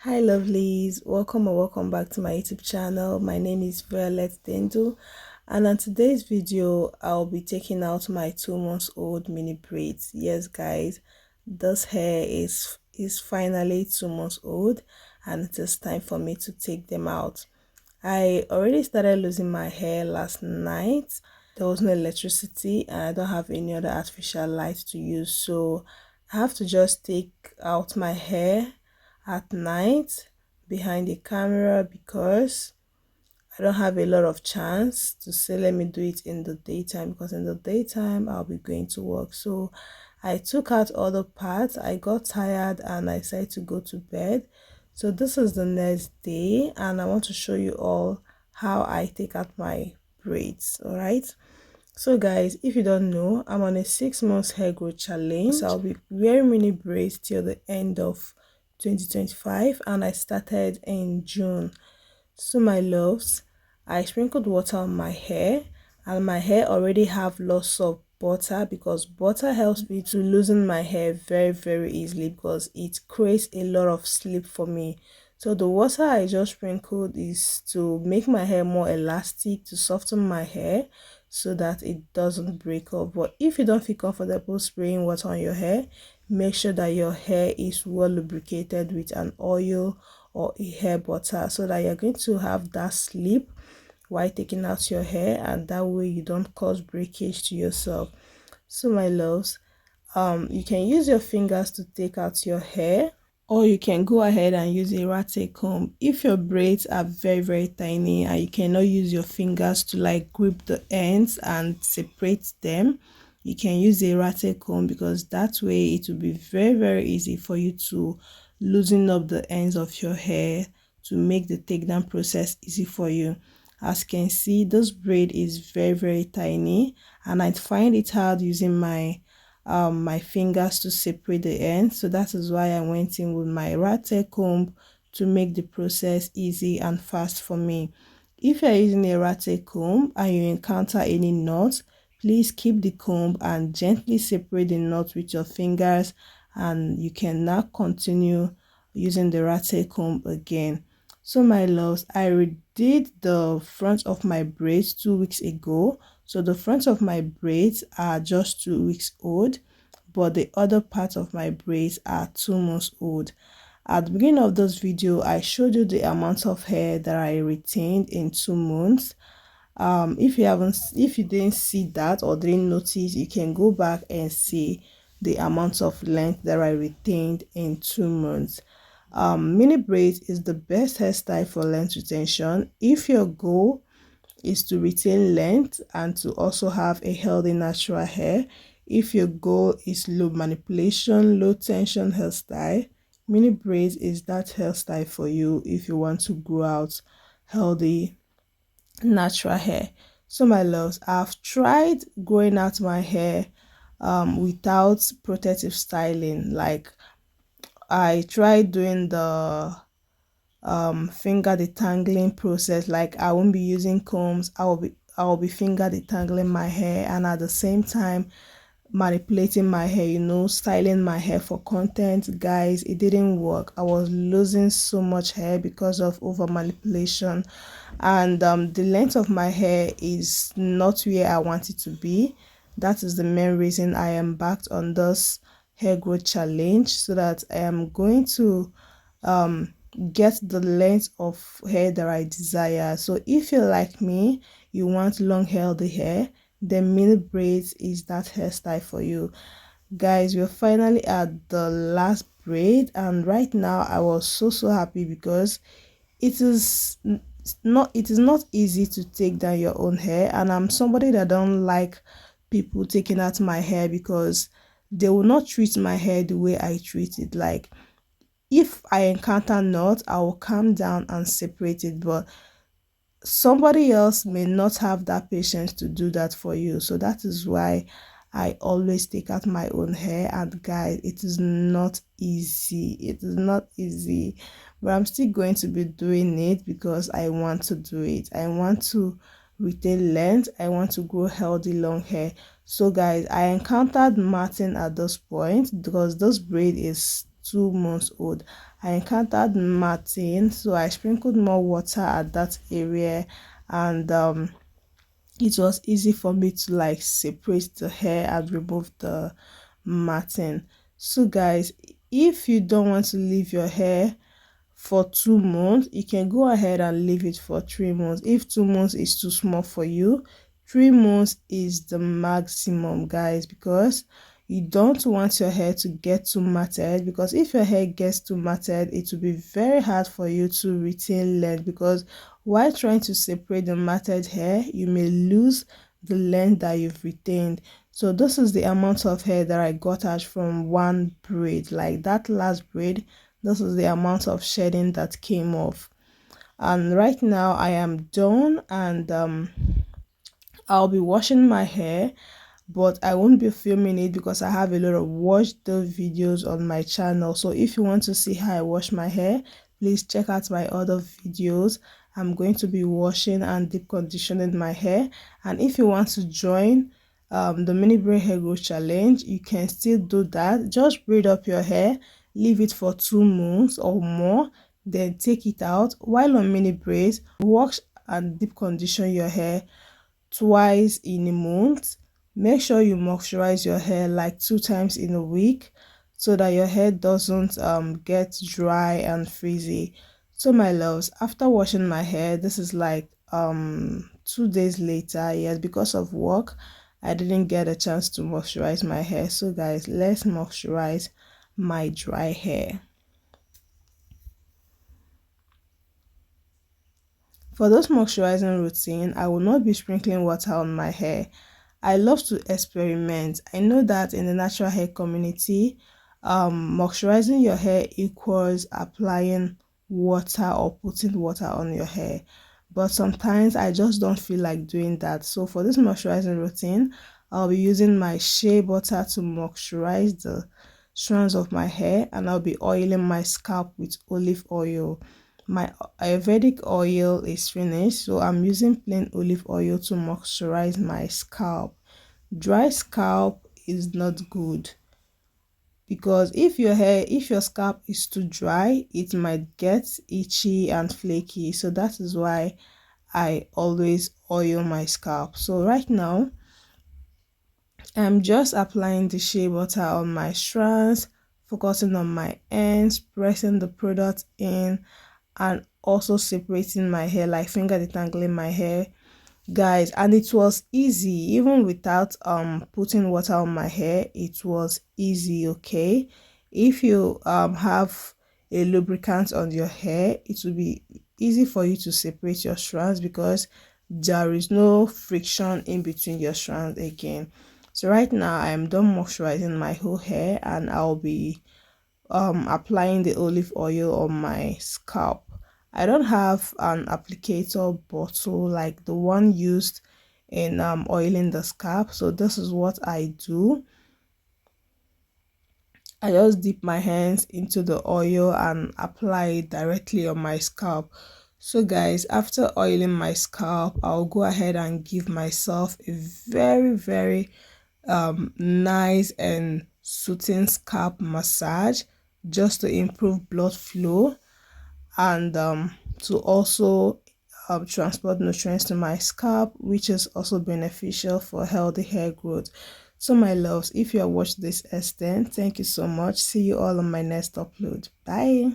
Hi lovelies, welcome or welcome back to my YouTube channel. My name is Dindu, and on today's video I'll be taking out my 2 months old mini braids. Yes guys, this hair is finally 2 months old and it is time for me to take them out. I already started losing my hair last night. There was no electricity and I don't have any other artificial light to use, so I have to just take out my hair at night behind the camera because I don't have a lot of chance to say let me do it in the daytime, because in the daytime I'll be going to work. So I took out all the parts. I got tired and I decided to go to bed. So this is the next day and I want to show you all how I take out my braids. All right, so guys, if you don't know, I'm on a 6 months hair growth challenge. So I'll be wearing mini braids till the end of 2025 and I started in June. So my loves, I sprinkled water on my hair and my hair already have lots of butter, because butter helps me to loosen my hair very easily because it creates a lot of slip for me. So the water I just sprinkled is to make my hair more elastic, to soften my hair so that it doesn't break up. But if you don't feel comfortable spraying water on your hair, make sure that your hair is well lubricated with an oil or a hair butter, so that you're going to have that slip while taking out your hair, and that way you don't cause breakage to yourself. So my loves, you can use your fingers to take out your hair, or you can go ahead and use a ratchet comb. If your braids are very tiny and you cannot use your fingers to like grip the ends and separate them, you can use a ratchet comb, because that way it will be very easy for you to loosen up the ends of your hair to make the takedown process easy for you. As you can see, this braid is very tiny and I find it hard using my fingers to separate the ends. So that is why I went in with my ratchet comb to make the process easy and fast for me. If you're using a ratchet comb and you encounter any knots, please keep the comb and gently separate the knot with your fingers, and you can now continue using the ratchet comb again. So my loves, I redid the front of my braids 2 weeks ago. So the front of my braids are just 2 weeks old, but the other part of my braids are 2 months old. At the beginning of this video, I showed you the amount of hair that I retained in 2 months. If you didn't see that or didn't notice, you can go back and see the amount of length that I retained in 2 months. Mini braids is the best hairstyle for length retention. If your goal is to retain length and to also have a healthy natural hair, if your goal is low manipulation, low tension hairstyle, mini braids is that hairstyle for you if you want to grow out healthy natural hair. So my loves, I've tried growing out my hair without protective styling. Like I tried doing the finger detangling process. Like I won't be using combs, I will be finger detangling my hair, and at the same time manipulating my hair, styling my hair for content. Guys, it didn't work. I was losing so much hair because of over manipulation, and the length of my hair is not where I want it to be. That is the main reason I am backed on this hair growth challenge, so that I am going to get the length of hair that I desire. So if you're like me, you want long healthy hair, then mini braids is that hairstyle for you. Guys, we're finally at the last braid, and right now I was so happy because it is not easy to take down your own hair, and I'm somebody that don't like people taking out my hair because they will not treat my hair the way I treat it. Like if I encounter knots, I will calm down and separate it, but somebody else may not have that patience to do that for you. So that is why I always take out my own hair. And guys, it is not easy. It is not easy, but I'm still going to be doing it because I want to do it. I want to retain length. I want to grow healthy long hair. So guys, I encountered Martin at this point because this braid is 2 months old. I encountered matting, so I sprinkled more water at that area, and it was easy for me to like separate the hair and remove the matting. So guys, if you don't want to leave your hair for 2 months, you can go ahead and leave it for 3 months. If 2 months is too small for you, 3 months is the maximum, guys, because you don't want your hair to get too matted, because if your hair gets too matted, it will be very hard for you to retain length, because while trying to separate the matted hair, you may lose the length that you've retained. So this is the amount of hair that I got out from one braid. Like that last braid, this is the amount of shedding that came off. And right now I am done, and I'll be washing my hair, but I won't be filming it because I have a lot of wash day videos on my channel. So if you want to see how I wash my hair, please check out my other videos. I'm going to be washing and deep conditioning my hair. And if you want to join the mini braid hair growth challenge, you can still do that. Just braid up your hair, leave it for 2 months or more, then take it out. While on mini braids, wash and deep condition your hair twice in a month. Make sure you moisturize your hair like 2 times in a week, so that your hair doesn't get dry and frizzy. So my loves, after washing my hair, this is like 2 days later. Yes, because of work, I didn't get a chance to moisturize my hair. So guys, let's moisturize my dry hair. For those moisturizing routine, I will not be sprinkling water on my hair. I love to experiment. I know that in the natural hair community, moisturizing your hair equals applying water or putting water on your hair. But sometimes I just don't feel like doing that. So for this moisturizing routine, I'll be using my shea butter to moisturize the strands of my hair, and I'll be oiling my scalp with olive oil. My Ayurvedic oil is finished, so I'm using plain olive oil to moisturize my scalp. Dry scalp is not good, because if your scalp is too dry, it might get itchy and flaky. So that is why I always oil my scalp. So right now I'm just applying the shea butter on my strands, focusing on my ends, pressing the product in, and also separating my hair, like finger detangling my hair, guys. And it was easy, even without putting water on my hair. It was easy. Okay, if you have a lubricant on your hair, it will be easy for you to separate your strands, because there is no friction in between your strands again. So right now I am done moisturizing my whole hair, and I'll be applying the olive oil on my scalp. I don't have an applicator bottle like the one used in oiling the scalp, so this is what I do. I just dip my hands into the oil and apply it directly on my scalp. So guys, after oiling my scalp, I'll go ahead and give myself a very nice and soothing scalp massage, just to improve blood flow, and to also transport nutrients to my scalp, which is also beneficial for healthy hair growth. So my loves, if you have watched this extent, thank you so much. See you all on my next upload. Bye.